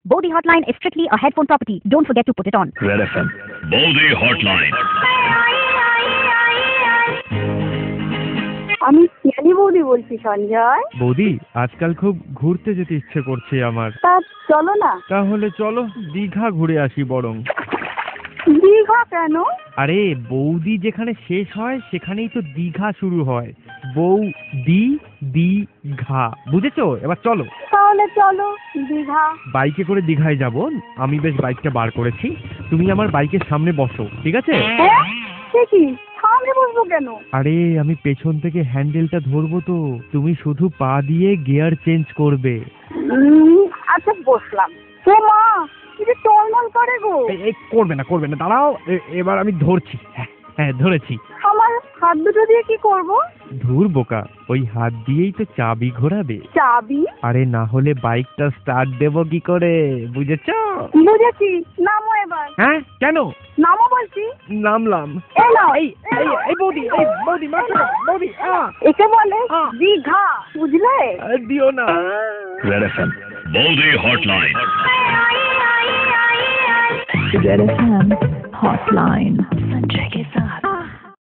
Bodhi Hotline is strictly a headphone property. Don't forget to put it on. Red FM. Bodhi Hotline. আমি শিয়ালি বৌদি বলছি সঞ্জয়। বৌদি, আজকাল খুব ঘুরতে যেতে ইচ্ছে করছে আমার। তা চলো না। তাহলে চলো দীঘা ঘুরে আসি বরং। দীঘা কেন? আরে বৌদি যেখানে শেষ হয় সেখানেই তো দীঘা শুরু হয়। দীঘা, বুঝেছো? এবার চলো। তাহলে চলো দীঘা। বাইকে করে দীঘায় যাব। আমি বেশ বাইকটা বার করেছি, তুমি আমার বাইকের সামনে বসো, ঠিক আছে? হ্যাঁ, কি সামনে বসবো কেন? আরে আমি পেছন থেকে হ্যান্ডেলটা ধরবো তো, তুমি শুধু পা দিয়ে গিয়ার চেঞ্জ করবে। আচ্ছা বসলাম। তো মা এটা টলমল করে গো। এই করবে না, দাঁড়াও। এবার আমি ধরছি। হ্যাঁ ধরেছি। আমার হাত দুটো দিয়ে কি করব? ধুর বোকা, ওই হাত দিয়েই তো চাবি ঘোরাবে। চাবি? আরে না হলে বাইকটা স্টার্ট দেবো কি করে, বুঝেছো? বুঝেছি, নামো এবার। হ্যাঁ কেন? নামো বলছি। নামলাম। এই নাও। এই বৌদি, বৌদি একে বলে দীঘা, বুঝলে? দিও না। Red FM. Bodhi Hotline. Red FM Hotline.